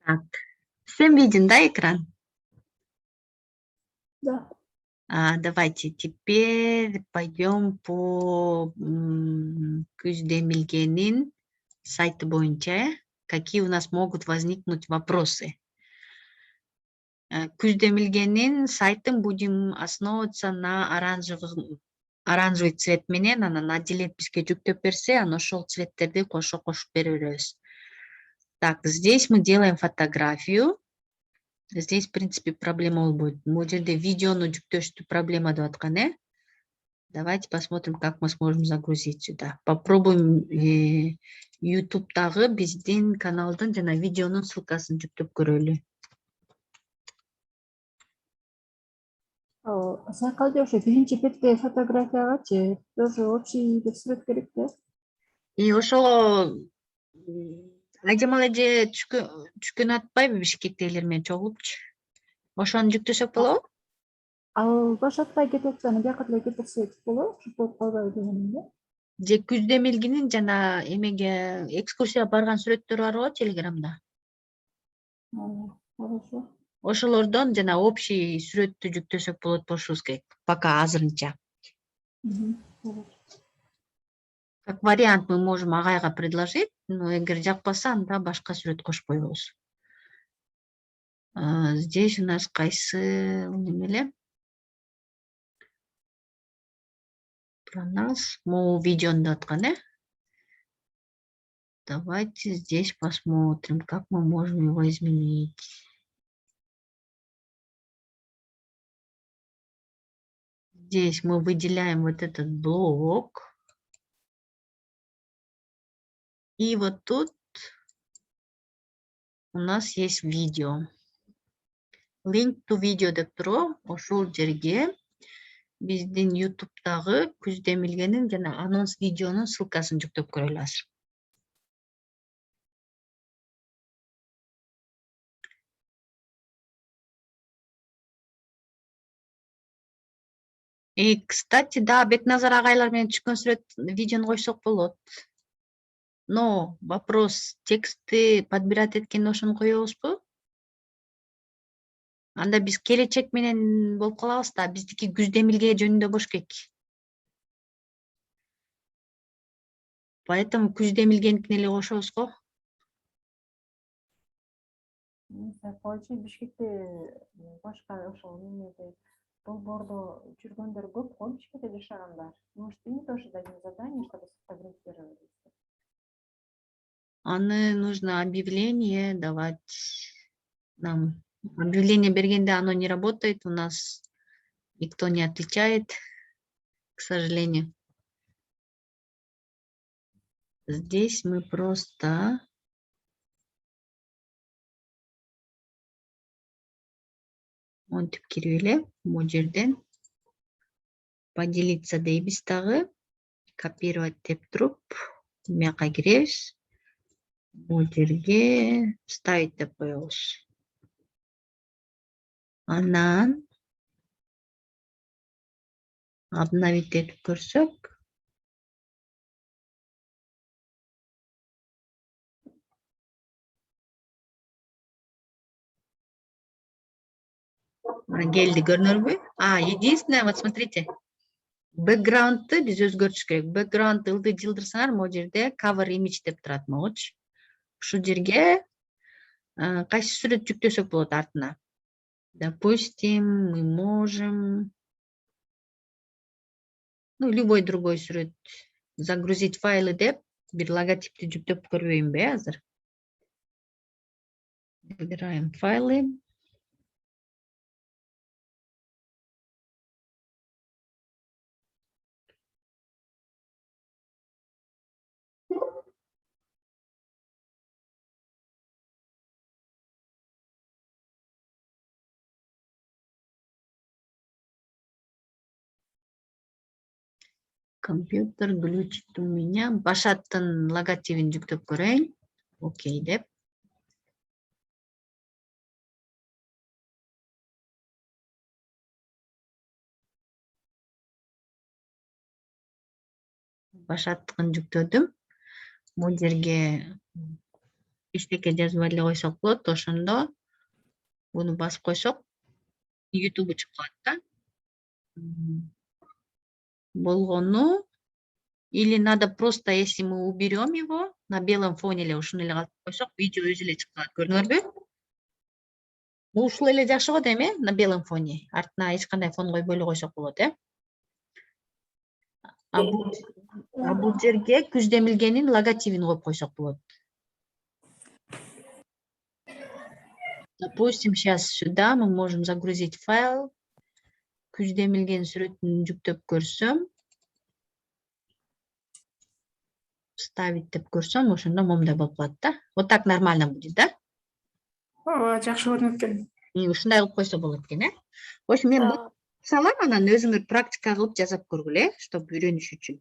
Так, всем виден, да, экран? Да. Давайте теперь пойдем по Куздемилгенин сайты боюнча. Какие у нас могут возникнуть вопросы? Куздемилгенин сайтын будем основываться на оранжевый цвет менен, анан отделить бизге жүктөп берсе, анан ошол цветтерди кошуп беребиз. Так, здесь мы делаем фотографию. Здесь, в принципе, проблема болбойт. Бул жерде видеону жүктөштү проблема деп аткан, э? Давайте посмотрим, как мы сможем загрузить сюда. Попробуем YouTube'дагы биздин каналдын жана видеонун ссылкасын жүктөп көрөлү. Сайкалды ошо биринчи бетте фотографиягачы тоже общий деп сүрөт керек да. И ошого айжамал эже түшкөн атпайбы Бишкектегилер менен чогулупчу? Ошону жүктөсөк болобу? Ал баш атпай кетип атса, аны бияка деле кетирсек болобу, ошентип болуп калбайбы дегеним да. Же Куздемилгинин жана эмеге экскурсияга барган сүрөттөрү бар го Телеграмда. Хорошо. Ошолордон жана общий сүрөттү жүктөсөк болот болушубуз керек. Пока азырынча. Как вариант мы можем агайга предложить, но эгер жакпаса, анда башка сүрөт кошуп коебуз. Здесь у нас кайсы немеле? Про нас. Могу видеону деп аткан, э? Давайте здесь посмотрим, как мы можем его изменить. Здесь мы выделяем вот этот блок. И вот тут у нас есть видео. Link to video деп туруп, ошол жерге биздин YouTube'дагы Куздемилгенин жана анонс видеонун ссылкасын жүктөп көрө аласыз. И, кстати, да, Бекназар агайлар менен түшкөн сүрөт видеону койсок болот. Но вопрос, текстти подбирать эткенде ошону коебузбу? Анда биз келечек менен болуп калабыз да, биздики Куздемилге жөнүндө болуш керек. Поэтому Куздемилгеникине эле кошобуз го. Койчу Бишкекте башка ошол немеде долбоордо жүргөндөр көп го, Бишкекте жашагандар. Может, им тоже дадим задание, чтобы сфотографировали. Аны нужно объявление давать нам. Объявление бергенде оно не работает, у нас никто не отвечает, к сожалению. Здесь мы просто монтип кирип эле бул жерден поделиться дейбиз дагы, копировать деп туруп бияка киребиз. Бул жерге вставить деп коебуз. Анан обновить этип көрсөк, келди, көрүнөрбү? Единственное, вот смотрите, бэкграундты биз өзгөртүш керек. Бэкграундты ылдый жылдырсаңар, могу жерде cover image деп турат, могучу. Ушул жерге кайсы сүрөт жүктөсөк болот артына. Допустим, мы можем, любой другой сүрөт, загрузить файлы деп бир логотипти жүктөп көрбөйүнбү азыр? Выбираем файлы. Компьютер глючит у меня. Башаттын логотипин жүктөп көрөйүн. Окей деп. Башаттыкын жүктөдүм. Бул жерге эчтеке жазып эле койсок болот. Ошондо буну басып койсок, YouTube чыгып калат да. Болгону. Или надо просто, если мы уберем его на белом фоне эле ушуну эле калтырып койсок, видео өзү эле чыгып калат. Көрдүңөрбү? Ушул эле жакшы го дейм, на белом фоне. Артына эч кандай фон койбой эле койсок болот, А бул жерге күз демилгенин логотипин коюп койсок болот. Допустим, сейчас сюда мы можем загрузить файл. Күз демилген сүрөтүн жүктөп көрсөм, вставить деп көрсөм, ошондо момундай болуп калат да. Вот так нормально будет, да? Ооба, жакшы көрүнөт экен. Ушундай кылып койсо болот экен, В общем, мен бул салам, анан өзүңөр практика кылып жасап көргүлө, чтобы үйрөнүш үчүн.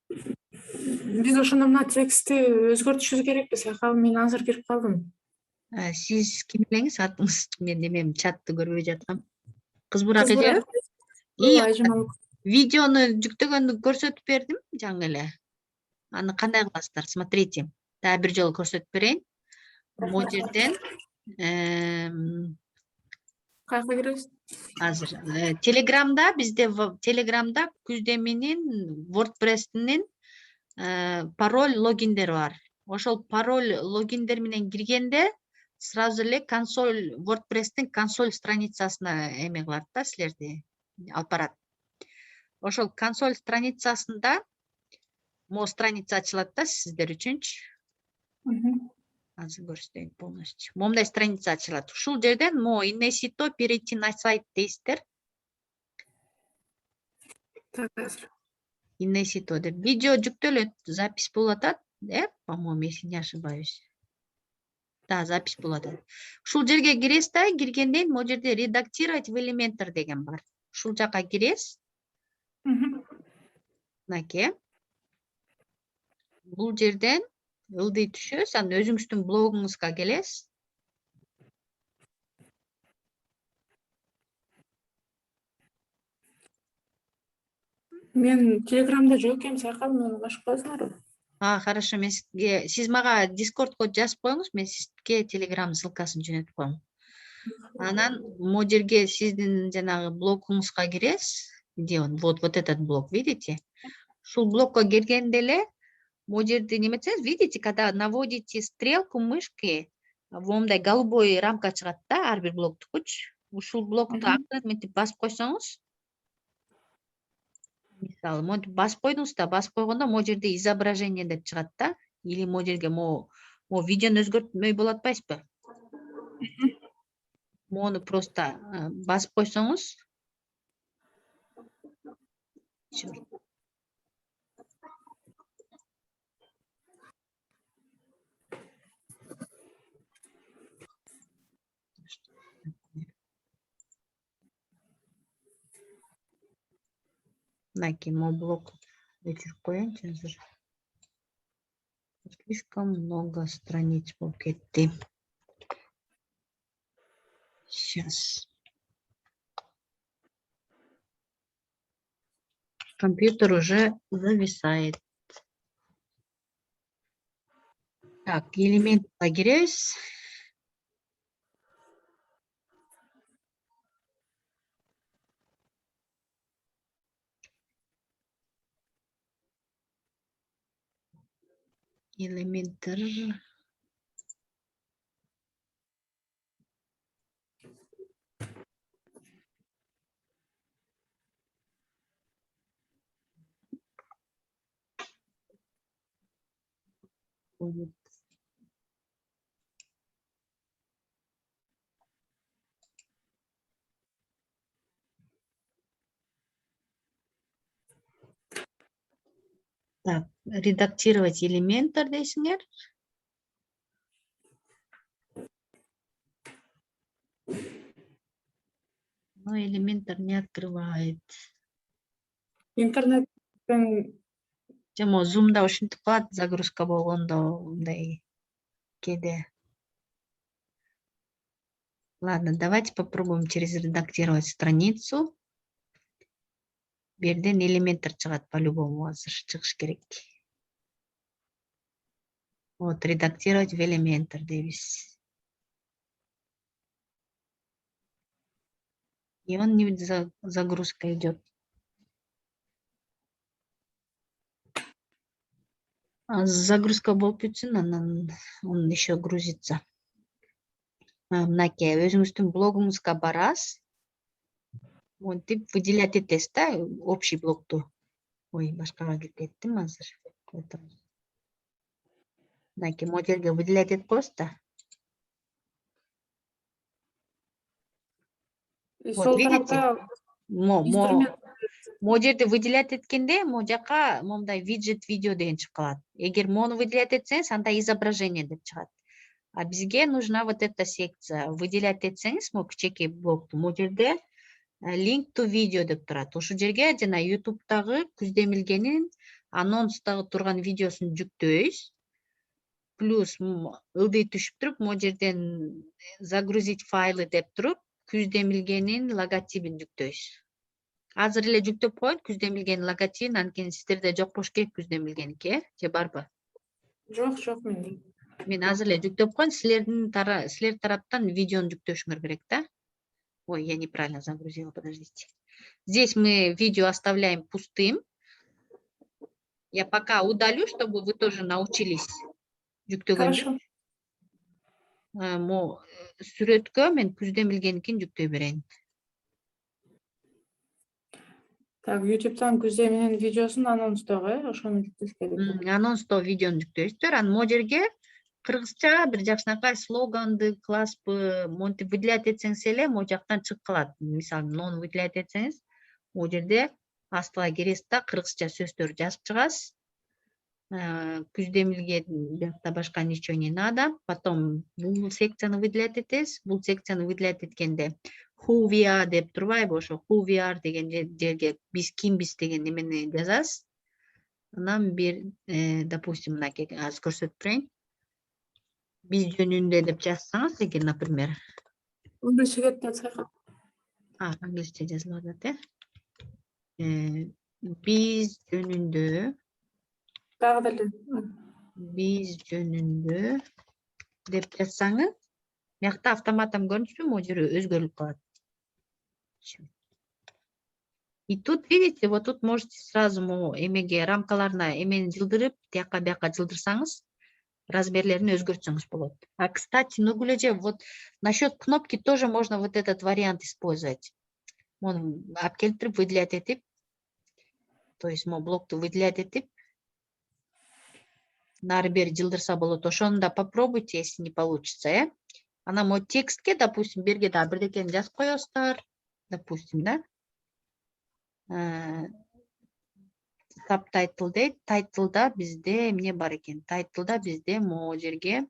Биз ошондо мына текстти өзгөртүшүбүз керекпи? Акал, мен азыр кирип калдым. Сиз ким элеңиз, атыңыз? Мен немем чатты көрбөй жаткам. Кызбурак эже. Видеону жүктөгөндү көрсөтүп бердим жаңы эле. Аны кандай кыласыздар? Смотрите. Дагы бир жолу көрсөтүп берейин. Могу жерден Каяка киребиз? азыр Телеграмда, бизде Телеграмда күздеминин WordPress-ин пароль, логиндери бар. Ошол пароль, логиндер менен киргенде сразу эле консоль, WordPress-тин консоль страницасына эме кылат да, силерди алып барат. Ошол консоль страницасында могу страница ачылат да сиздер үчүнчү. Азыр көрсөтөйүн полностью. Момундай страница ачылат. Ушул жерден могу инесито перейти на сайт дейсиздер. Инесито деп видео жүктөлөт, запись болуп атат, по-моему, если не ошибаюсь. Да, запись болуп атат. Ушул жерге киресиз да, киргенден могу жерде редактировать в Elementor деген бар. Ушул жака киресиз. Мынакей. Бул жерден ылдый түшөсүз, анан өзүңүздүн блогуңузга келесиз. Мен Телеграмда жок экенмин, Акал, мени кошуп коесуңарбы? Хорошо, мен сизге, сиз мага Discordко жазып коюңуз, мен сизге Telegram ссылкасын жөнөтүп коем. Анан могу жерге сиздин жанагы блогуңузга киресиз. Где он? Вот этот блог, видите? Ушул блокко киргенде эле могу жерде неметсеңиз, видите, когда наводите стрелку мышки, момундай голубой рамка чыгат да, ар бир блоктукучу. Ушул блокту активный мынтип басып койсоңуз, мисалы, монтип басып койдуңуз да, басып койгондо могу жерде изображение деп чыгат да, или могу жерге могу видеону өзгөртмөй болуп атпайсызбы? Мону просто басып койсоңуз. Мынакей, могу блок өчүрүп коеюнчу азыр. Слишком много страниц болуп кетти. Сейчас. Компьютер уже зависает. Так, элементке киребиз. Элементер. Так, редактировать элементор дейсиңер. Но элементор не открывает. Интернеттен Жемо зумда ушинтип калат, загрузка болгондо мындай кээде. Ладно, давайте попробуем через редактировать страницу. Бу жерден элементор чыгат по-любому, азыр чыгыш керек. Вот, редактировать в Elementor дейбиз. И он не загрузка идет. Загрузка болуп бүтсүн, анан он еще грузится. Мынакей өзүңүздүн блогуңузга барасыз. Монтип выделять этесиз да, общий блокту. Ой, башкага кеттим азыр. Мынакей моделге выделять этип коесуз да. Сол видите? тарапта Могу жерде выделять эткенде, могу жака момундай виджет видео деген чыгып калат. Эгер мону выделять этсеңиз, анда изображение деп чыгат. А бизге нужна вот эта секция. Выделять этсеңиз, могу кичинекей блокту, могу жерде link to video деп турат. Ошол жерге жана YouTube'дагы Күздемилгенин анонстагы турган видеосун жүктөйбүз. Плюс ылдый түшүп туруп, могу жерден загрузить файлы деп туруп, Күздемилгенин логотипин жүктөйбүз. Азыр эле жүктөп коюн Күздемилгенин логотипин, анткени сиздерде жок болуш керек Күздемилгеники, же барбы? Жок менде. Мен азыр эле жүктөп коюн, силер тараптан видеону жүктөшүңөр керек да. Ой, я неправильно загрузила, подождите. Здесь мы видео оставляем пустым. Я пока удалю, чтобы вы тоже научились жүктөгөнгө. Хорошо. Сүрөткө мен Күздемилгеникин жүктөй берейин. Так, YouTube'дан Күздемилгенин видеосун анонстогу, ошону жүктөш керек. Анонсто видеону жүктөйсүздөр, анан могу жерге кыргызча бир жакшынакай слоганды, класспы, монтип выделять этсеңиз эле могу жактан чыгып калат. Мисалы, нону выделять этсеңиз, могу жерде астыга киресиз да, кыргызча сөздөрдү жазып чыгасыз. Күздемилген биякта башка ничего не надо. Потом бул секцияны выделять этесиз. Бул секцияны выделять эткенде who we are деп турбайбы, ошо who we are деген жерге биз кимбиз деген немени жазасыз. Анан бир, допустим, мынакей азыр көрсөтүп берейин. Биз жөнүндө деп жазсаңыз, эгер, например. Англисче кетти сайкат. Англисче жазылып атат, биз жөнүндө. Дагы деле. Биз жөнүндө деп жазсаңыз, биякта автоматом көрүнүшпү, могу жери өзгөрүлүп калат. И тут, видите, вот тут можете сразу эмеге рамкаларына эмени жылдырып, тияка бияка жылдырсаңыз, размерлерин өзгөртсөңүз болот. А, кстати, Нургулеже, вот насчет кнопки тоже можно вот этот вариант использовать. Мону алып келтирип, выделять этип, то есть блокту выделять этип, нары бери жылдырса болот. Ошону да попробуйте, если не получится, Анан мо текстке, допустим, берге да бирдекени жазып коесуздар, допустим, да. Subtitle дейт, тайтлда бизде эмне бар экен? Тайтлда бизде могу жерге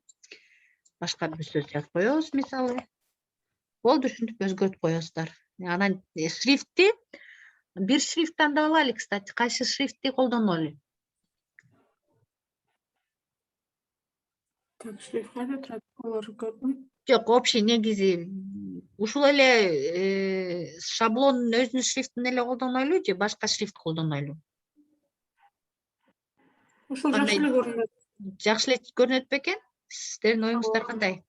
башка бир сөз жазып коебуз, мисалы. Болду, ушинтип өзгөртүп коесуздар. Анан шрифтти бир шрифт тандап алалы, кстати, кайсы шрифтти колдонолу? Так, шрифт кайда турат? Аларды көрдүм. Жок, общий негизи ушул эле шаблондун өзүнүн шрифтин эле колдонойлу же башка шрифт колдонойлу? Ушул жакшы эле көрүнөт. Жакшы эле көрүнөт бекен? Сиздердин оюңуздар кандай?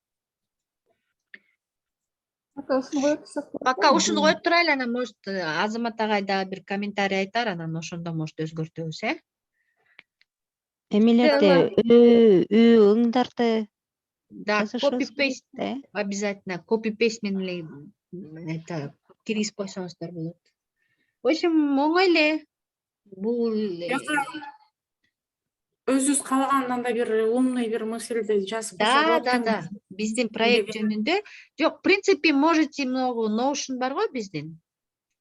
Пока ушуну коюп турайлы, анан может Азамат агай дагы бир комментарий айтар, анан ошондо может өзгөртөбүз, Эмелерде ыңдарды Да, copy-paste, обязательно copy-paste менен эле киргизип койсоңуздар болот. В общем, оңой эле. Бул өзүбүз каалаган андай бир умный бир мысльди жазып койсо болот. Да. Биздин проект жөнүндө. Жок, в принципе, можете многу Notion бар го биздин.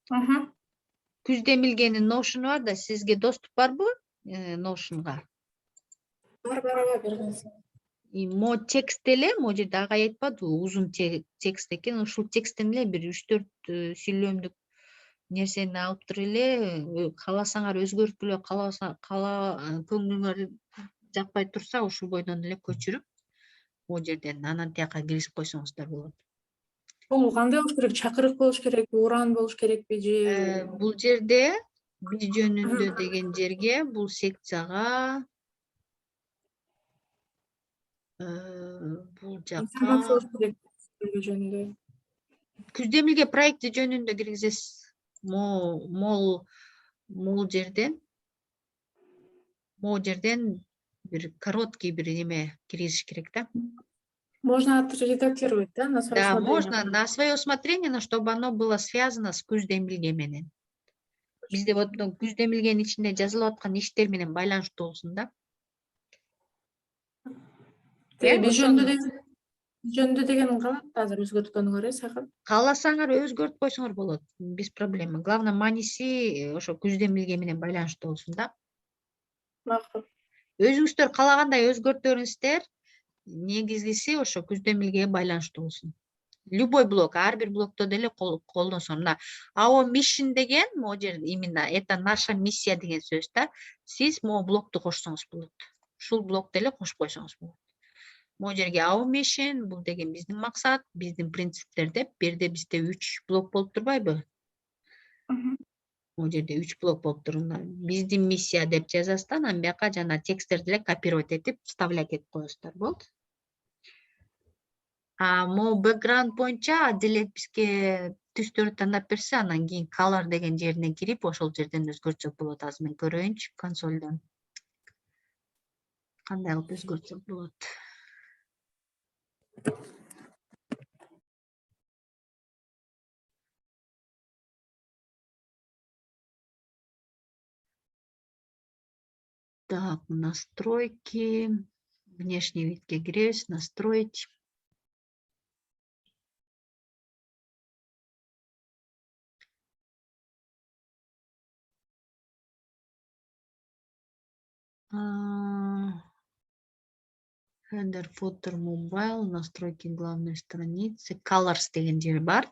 Күздемилгенин Notion бар да, сизге доступ барбы Notionга? Бар бердиңиз. Мо текст эле, могу жерде агай айтпады, узун текст экен, ушул тексттен эле бир 3-4 сүйлөмдүк нерсени алып туруп эле, кааласаңар өзгөртүп эле, көңүлүңөр жакпай турса, ушул бойдон эле көчүрүп, могу жерден анан тияка киргизип койсоңуздар болот. Бул кандай болуш керек? Чакырык болуш керекпи, уран болуш керекпи же? Бул жерде биз жөнүндө деген жерге, бул секцияга Бул Информация жакка керек жөнүндө. Күздемилге проекти жөнүндө киргизесиз. Могул жерден бир короткий бир неме киргизиш керек да. Можно отредактировать, да, на свое Да, усмотрение. можно на свое усмотрение, но чтобы оно было связано с күздемилге менен. Бизде вот күздемилгенин ичинде жазылып аткан иштер менен байланыштуу болсун да. Биз жөнүндө деген калат азыр өзгөрткөнгө сакын. Кааласаңар өзгөртүп койсоңор болот. Без проблема. Главное маниси ошо күздемилге менен байланыштуу болсун да. Макул. Өзүңүздөр каалагандай өзгөртөңүздөр, негизгиси ошо күздемилге байланыштуу болсун. Любой блок, ар бир блокто деле колдонсоң. Мына our mission деген могу жерде именно это наша миссия деген сөз да. Сиз могу блокту кошсоңуз болот. Ушул блок деле кошуп койсоңуз болот. Могу жерге our mission бул деген биздин максат, биздин принциптер деп, бирде бизде 3 блок болуп турбайбы? Могу жерде 3 блок болуп турганда, биздин миссия деп жазасыздар, анан бияка жана тексттерди эле копировать этип, вставлять этип коесуздар, болду. Могу бэкграунд боюнча делет бизге түстөрдү тандап берсе, анан кийин color деген жерине кирип, ошол жерден өзгөртсөк болот. Азыр мен көрөйүнчү консолдон. Кандай кылып өзгөртсөк болот? Так, настройки. Внешний видке киребиз, настроить. Header, footer, mobile, настройки главной страницы. Colors деген жер бар.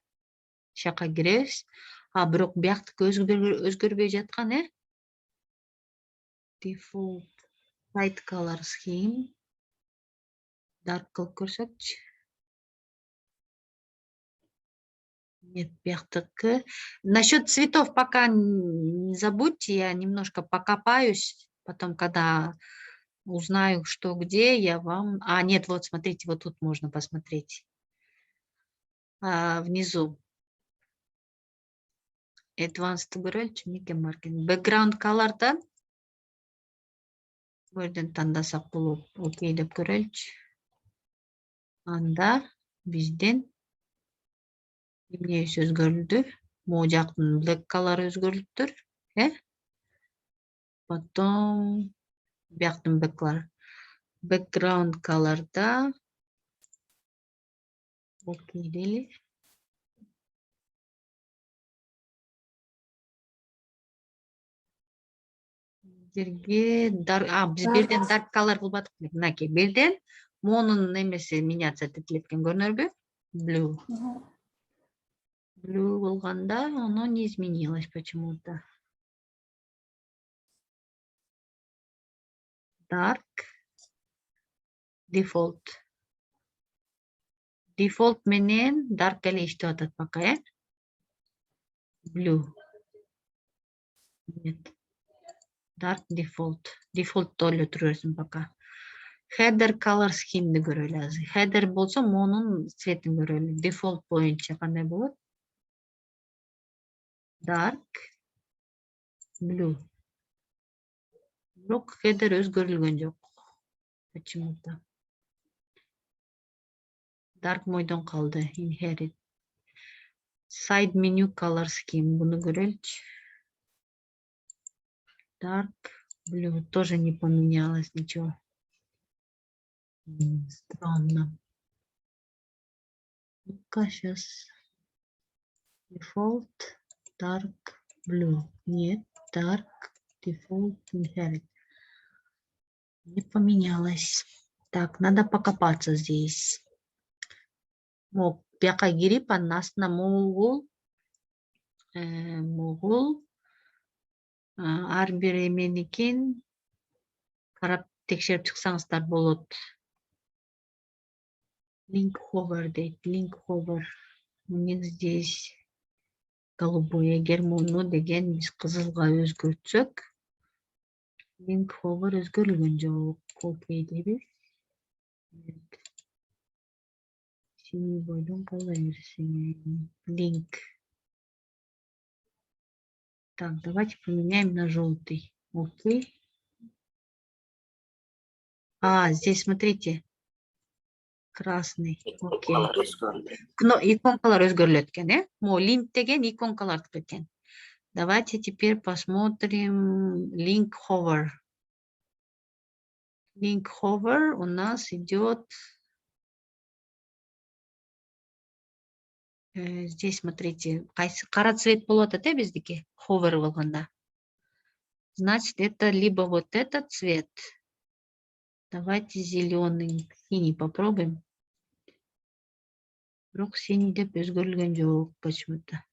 Шака киребиз. Бирок бияктыкы өзгөрбөй жаткан, Default white color scheme. Dark кылып көрсөкчү. Нет, бияктыкы. Насчет цветов пока не забудьте, я немножко покопаюсь. Потом, когда узнаю, что где, я вам... Нет, вот смотрите, вот тут можно посмотреть. Внизу. Advanced көрөлчү, Mickey Market. Background color'dan bu yerden тандасак болот. Окей деп көрөлчү. Анда бизден эмнебиз өзгөрүлдү? Могу жактын black color өзгөрүлүптүр, Потом бияктын background color'da окей дейли. Жерге биз бирден dark color кылбадык. Мынакей, бирден монун немеси меняться этилеткен көрүнөрбү? Blue. Blue болгондо оно не изменилось почему-то. Dark. Default. Default менен dark эле иштеп атат пока, Blue. Нет. Dark default. Default'та эле турасың пока. Header color scheme'ди көрөлү азыр. Header болсо монун цветин көрөлү. Default боюнча кандай болот? Dark blue. Бирок header өзгөрүлгөн жок. Почему-то. Dark мойдон калды. Inherit. Side menu color scheme. Буну көрөлчү. Dark blue. Тоже не поменялось ничего. Странно. Ну-ка, сейчас. Default. Dark blue. Нет. Dark. Default. Inherit. Не поменялось. Так, надо покопаться здесь. Бияка кирип, анын астына могул ар бир эменикин карап текшерип чыксаңыздар болот. Link hover дейт. Link hover. У них здесь голубой. Эгер муну деген биз кызылга өзгөртсөк, link hover өзгөрүлгөн жок. Окей дейбиз. Синий бойдон коловерсия. Линк. Так, давайте поменяем на желтый. Окей. Здесь смотрите. Красный. Окей. Но иконкалар өзгөрүлөт экен, Мо линк деген иконкалардыкы экен. Давайте теперь посмотрим link hover. Link hover у нас идет. Здесь смотрите, кара цвет болот эте биздики hover болгондо. Значит, это либо вот этот цвет. Давайте зеленый, синий попробуем. Бирок синий деп өзгөрүлгөн жок почему-то.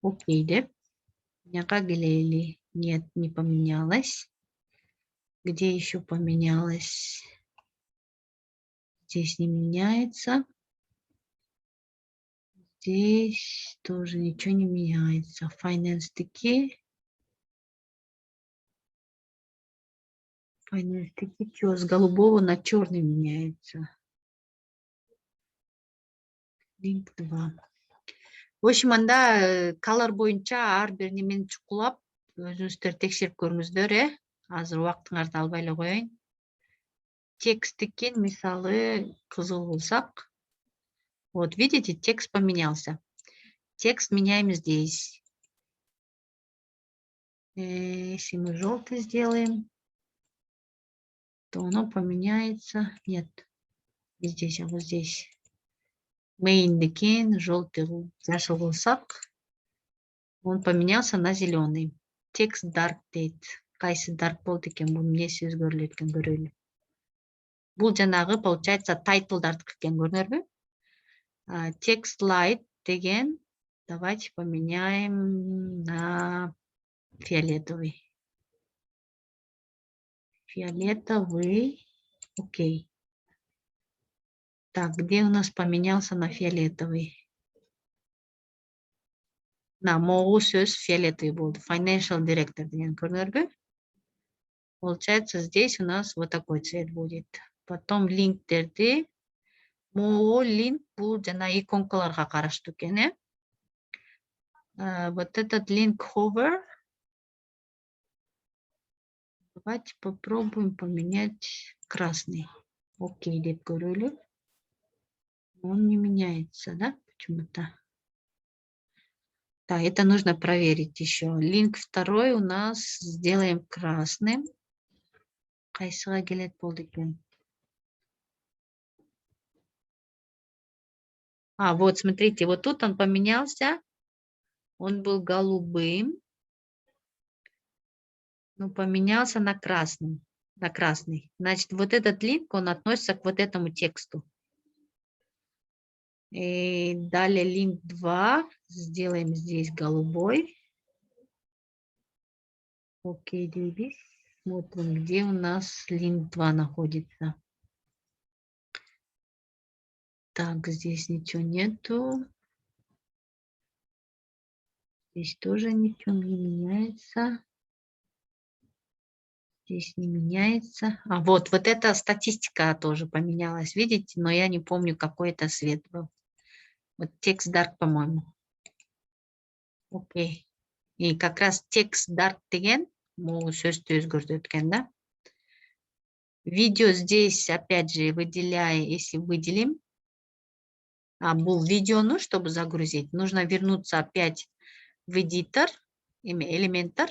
Окей деп. Няка келели. Нет, не поменялось. Где еще поменялось? Здесь не меняется. Здесь тоже ничего не меняется. Finance таки. Finance таки что, с голубого на черный меняется. Link 2. В общем, анда color боюнча ар бир немени чукулап, өзүңүздөр текшерип көрүңүздөр, Азыр убактыңарды албай эле коеюн. Тексттики, мисалы, кызыл кылсак. Вот, видите, текст поменялся. Текст меняем здесь. Если мы желтый сделаем, то оно поменяется. Нет, не здесь, а вот здесь. Main декен, желтый, жашыл кылсак, он поменялся на зеленый. Текст dark дейт. Кайсы dark болду экен, бул эмнеси өзгөрүлөт экен көрөлү. Бул жанагы получается тайтлдардыкы экен, көрдүңөрбү? Текст light деген, давайте поменяем на фиолетовый. Фиолетовый. Окей. Так, где у нас поменялся на фиолетовый? На могу сөз фиолетовый болду. Financial Director деген көрдүңөрбү? Получается, здесь у нас вот такой цвет будет. Потом линктерди. Могу линк бул жана иконкаларга караштуу экен, Вот этот link hover. Давайте попробуем поменять красный. Окей, деп көрөлү. Он не меняется, да, почему-то. Да, это нужно проверить еще. Линк второй у нас сделаем красным. Кайсыга келет болду экен? Вот, смотрите, вот тут он поменялся. Он был голубым. Но поменялся на красный. Значит, вот этот линк, он относится к вот этому тексту. И далее линк 2. Сделаем здесь голубой. Окей, девись. Смотрим, где у нас линк 2 находится. Так, здесь ничего нету. Здесь тоже ничего не меняется. Здесь не меняется. Вот эта статистика тоже поменялась, видите? Но я не помню, какой это цвет был. Вот текст dark, по-моему. Окей. И как раз текст dark деген, могу сөздү өзгөртөт экен, да? Видео здесь, опять же, выделяя, если выделим. Был видеону, чтобы загрузить, нужно вернуться опять в эдитор, элементар.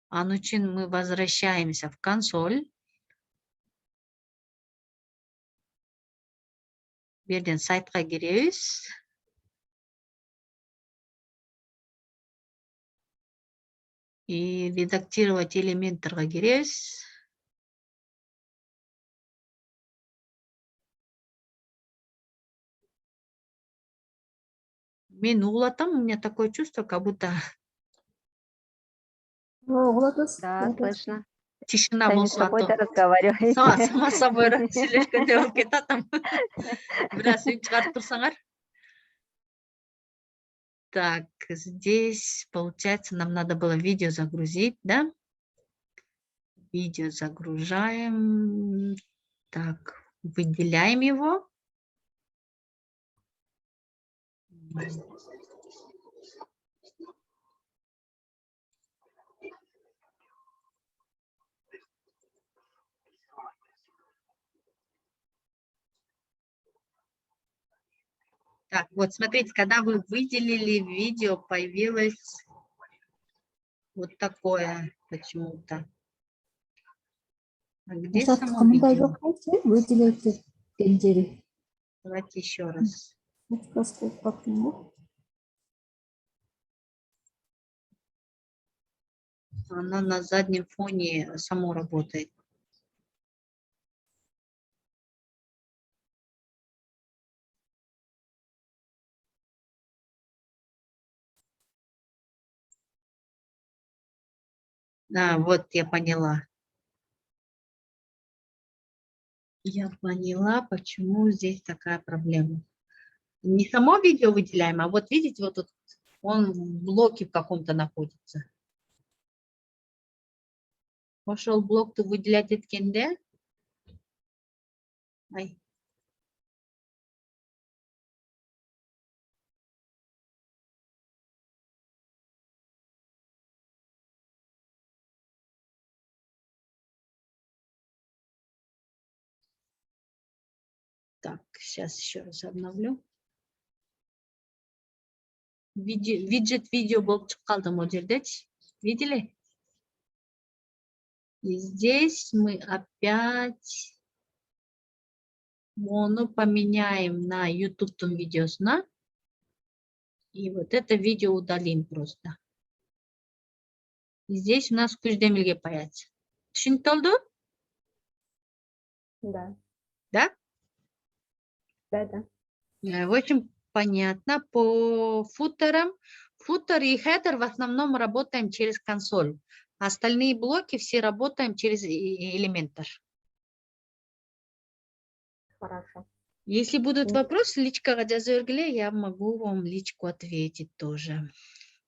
Анын үчүн мы возвращаемся в консоль. Берден сайтка киребиз. И редактировать элементарга киребиз. Мен угулатам, у меня такое чувство, как будто Да, слышно. тишина Сами с болсо, собой-то разговариваете. сама собой сүйлөшкөндөй болуп кетатам. Бир аз үн чыгарып турсаңар. Так, здесь, получается, нам надо было видео загрузить, да? Видео загружаем. Так, выделяем его. Так, вот смотрите, когда вы выделили видео, появилось вот такое почему-то. А где само видео? выделяйте пендери. Давайте еще раз. Она на заднем фоне само работает. А, вот я поняла. Я поняла, почему здесь такая проблема. Не само видео выделяем, а вот видите, вот тут он в блоке в каком-то находится. Пошел блок-то выделять эткенде. Ай. Так, сейчас еще раз обновлю. Виджет видео болып чыккалды ол жердечи. Видели? И здесь мы опять моно поменяем на YouTube видеосына. И вот это видео удалим просто. И здесь у нас көздөмөлгө появится. Түшүнүктүү? Да. Да? Да. В общем, понятно. По футерам. Футер и хедер в основном работаем через консоль. Остальные блоки все работаем через элементор. Хорошо. Если будут вопросы, личкага жазып, я могу вам личку ответить тоже.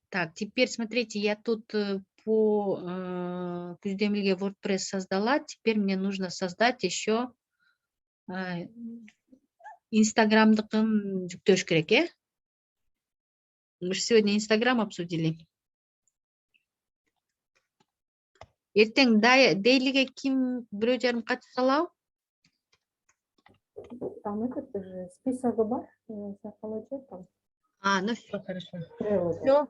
Так, теперь смотрите, я тут по көздөмөлгө WordPress создала. Теперь мне нужно создать еще инстаграмдыкын жүктөш керек, Мы же сегодня Инстаграм обсудили. Эртең дейлиге ким бирөө жарым катыша алабы? Там этот же список бар, получается там. Ну все, хорошо. Все.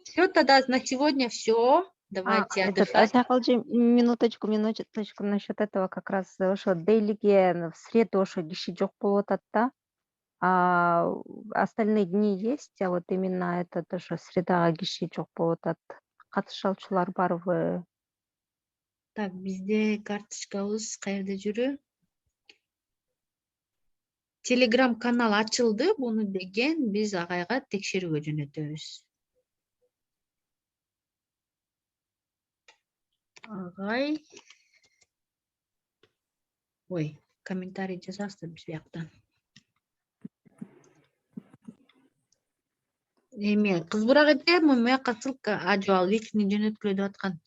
Все, тогда на сегодня все. Давайте отдыхать. Айсакалжи, минуточку насчет этого как раз ошо дейлиге в среду ошо киши жок болуп атат да. А остальные дни есть, а вот именно этот ошо средага киши жок болуп атат. Катышуучулар барбы? Так, бизде карточкабыз каерде жүрү? Телеграм канал ачылды, буну деген биз агайга текшерүүгө жөнөтөбүз. Агай. Ой, комментарий жазасыздар биз бияктан. Эме, кызбыраак этем, муяка ссылка, жок, ал личный жөнөткүлө деп аткан.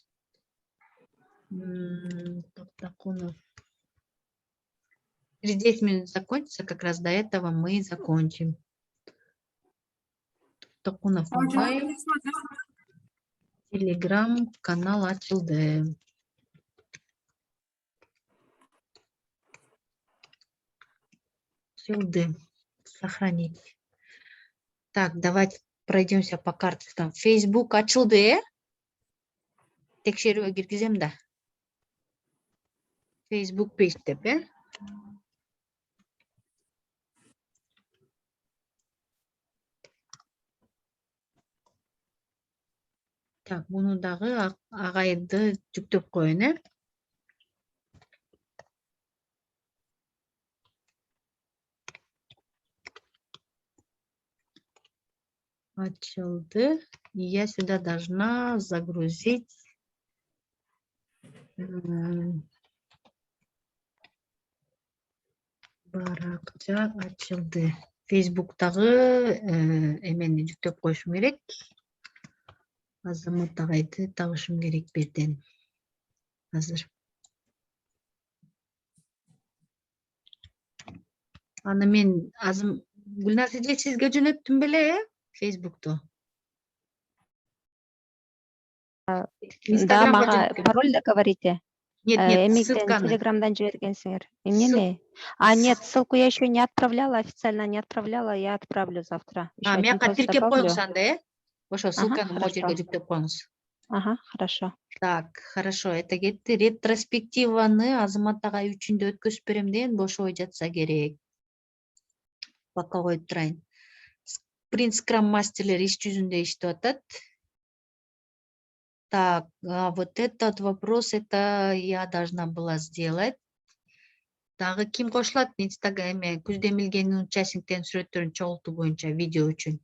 Токтокунов. Через 10 минут закончится, как раз до этого мы закончим. Токтокунов Агай. Телеграм канал ачылды. Ачылды. Сохранить. Так, давайте пройдемся по карточкам. Facebook ачылды, Текшерүүгө киргизем да. Facebook page деп, Так, буну дагы агайды жүктөп коеюн, Ачылды. Я сюда должна загрузить баракча ачылды. Facebook'тагы эмени жүктөп коюшум керек. Азамат агайды табышым керек берден. Азыр. Аны мен Гүлназ эже сизге жөнөттүм беле, Facebook'tu. Да, Instagram'ga мага жөнөттүм. пароль да говорите? Нет, Эмиктен ссылканы. Телеграмдан жибергенсиңер. Эмнени? А, нет, ссылку я еще не отправляла, официально не отправляла, я отправлю завтра. Еще один Мияка пост тиркеп добавлю. коюңуз анда, Ошо Ага, ссылканы могу хорошо. жерге жүктөп коюңуз. Ага, хорошо. Так, хорошо, это кетти. Ретроспективаны Азамат агай үчүндө өткөзүп берем деген бошобой жатса керек. Пока коюп турайын. Спринт скрам мастерлер иш жүзүндө иштеп атат. Так, вот этот вопрос, это я должна была сделать. Дагы ким кошулат Инстаграме күздө эмилгенин участниктен сүрөттөрүн чогултуу боюнча видео үчүн?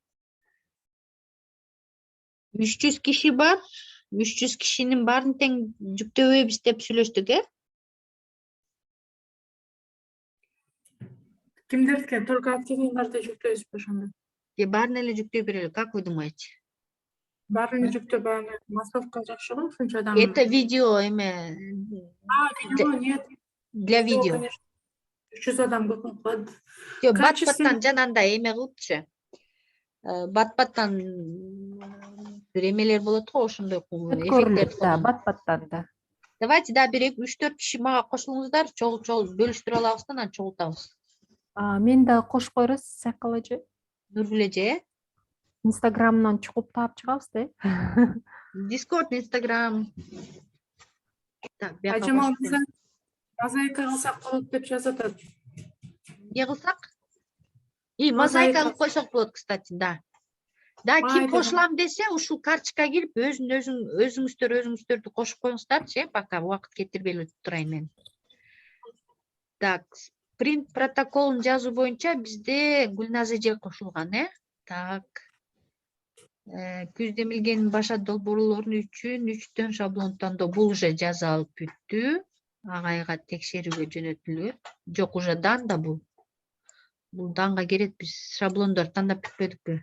300 киши бар. 300 кишинин баарын тең жүктөбөйбүз деп сүйлөштүк, Кимдердики? Только активныйларды жүктөйбүзбү ошондо? Баарын эле жүктөй берели, как вы думаете? Баарын жүктөп анан массовка жакшы го, ушунча адам. Это видео Видео нет. для видео. Конечно. 300 адам көп болот. Бат-баттан жанагындай эме кылыпчы. Бат-баттан бир эмелер болот го, ошондой эффекттер. Да, бат-баттан да. Давайте да бир 3-4 киши мага кошулуңуздар, бөлүштүрүп алабыз да, анан чогултабыз. Мен да кошуп коербуз, Сайкал эже. Нургүл эже, Инстаграмдан чукуп таап чыгабыз да. Discord, Instagram. Так, бияка Ажамал кошуп коём. мозаика кылсак болот деп жазып атат. Эмне кылсак? Мозаика кылып койсок болот, кстати, да. Да, ким кошулам десе, ушул карточка кирип, өзүңүздөрдү кошуп коюңуздарчы, пока убакыт кетирбей эле турайын мен. Так, спринт протоколун жазуу боюнча бизде Гүлназ эже кошулган, Так. Күздө эмилгенин башка долбоорлору үчүн 3төн шаблон тандоо, бул уже жазалып бүттү. Агайга текшерүүгө жөнөтүлөт. Жок, уже дан да бул. Бул данга керет, биз шаблондор тандап бүтпөдүкпү.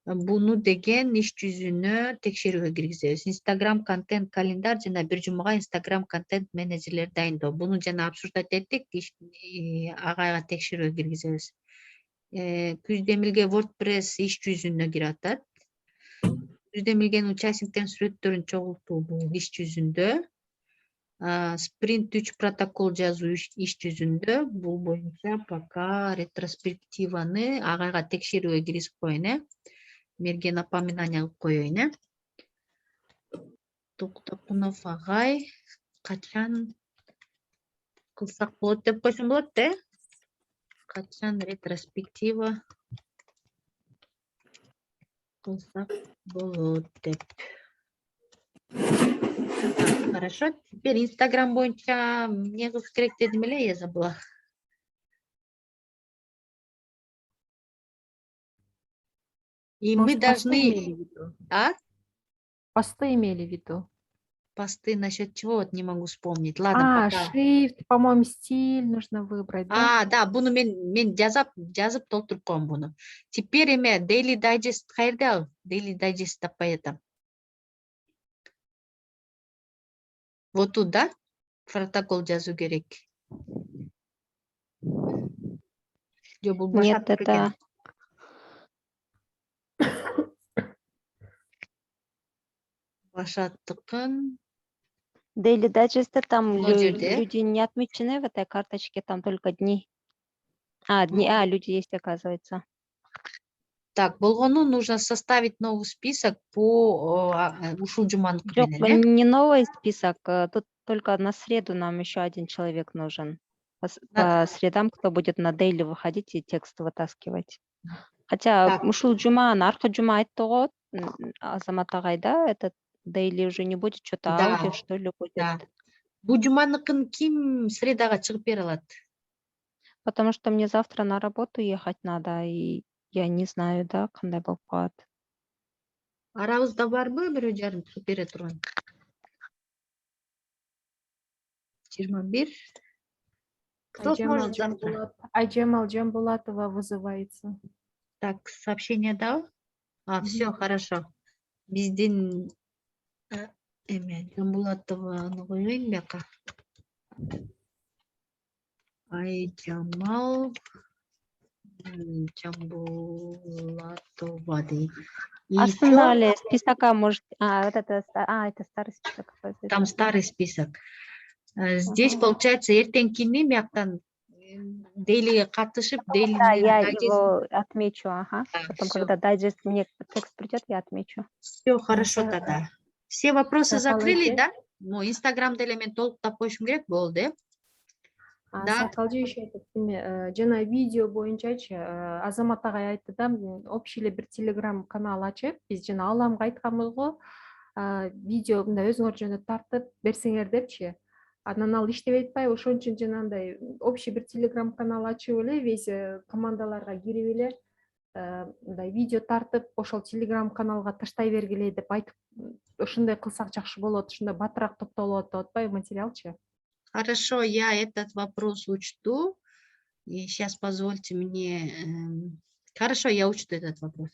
Буну деген иш жүзүнө текшерүүгө киргизебиз. Instagram контент календар жана бир жумага Instagram контент менеджерлер дайындоо. Буну жана обсуждать эттик, агайга текшерүүгө киргизебиз. Күздө эмилге WordPress иш жүзүнө кирип атат. Күздө эмилгенин участниктерин сүрөттөрүн чогултуу бул иш жүзүндө. Спринт 3 протокол жазуу иш жүзүндө. Бул боюнча пока ретроспективаны агайга текшерүүгө киргизип коеюн, Мерген напоминание кылып коеюн, Токтокунов агай качан кылсак болот деп койсом болот, Качан ретроспектива кылсак болот деп. Хорошо. Теперь Инстаграм боюнча эмне кылыш керек дедим эле, я забыла. И мы должны... Посты имели в виду. Посты насчет чего, вот не могу вспомнить. Ладно, пока. Шрифт, по-моему, стиль нужно выбрать, да? Да, буну мен жазып толтуруп коем буну. Теперь эме Daily Digest каерде ал? Daily Digest таппай атам. Вот тут, да? Протокол жазуу керек. Нет, это... Башаттыкын. Daily Digest, там люди не отмечены в этой карточке, там только дни. Люди есть, оказывается. Так, болгону нужно составить новый список по ушул жуманыкы менен. Не новый список, тут только на среду нам еще один человек нужен. По средам, кто будет на дейли выходить и текст вытаскивать. Хотя ушул жума, наркы жума айтты го, Азамат агай, да, этот дейли уже не будет, что-то аудио, что ли, будет. Бу жуманыкын ким средага чыгып бере алат? Потому что мне завтра на работу ехать надо, и я не знаю, да, кандай болуп калат. Арабызда барбы бирөө жарым чыгып бере турган? 21. Кто сможет завтра? Айжамал Жамбулатова вызывается. Так, сообщение дал? Все, хорошо. Биздин Жамбулатованы коеюн бияка. Айжамал Жамбулатова дейт. И Астында чё? эле списокка может, вот это, это старый список. Там старый список. Здесь, получается, эртеңкини мияктан дейлиге катышып, Да, дейлини я его отмечу, ага. Потом, все, когда дайджест мне текст придет, я отмечу. хорошо тогда. Все вопросы Сакал закрыли, эже. да? Ну, Инстаграмда эле мен толуктап коюшум керек болду, э? Да. Сакалжы еще айтып, жана видео боюнчачы Азамат агай айтты да, общий эле бир телеграм канал ачып, биз жана аламга айтканбыз го, видео мындай өзүңөр жөнүнө тартып берсеңер депчи. Анан ал иштебей атпайбы, ошон үчүн жанагындай общий бир телеграм канал ачып эле весь командаларга кирип эле мындай видео тартып, ошол телеграм каналга таштай бергиле деп айтып, ошондой кылсак жакшы болот, ошондой батыраак топтолот деп атпайбы материалчы? Хорошо, я этот вопрос учту. И сейчас позвольте мне... Хорошо, я учту этот вопрос.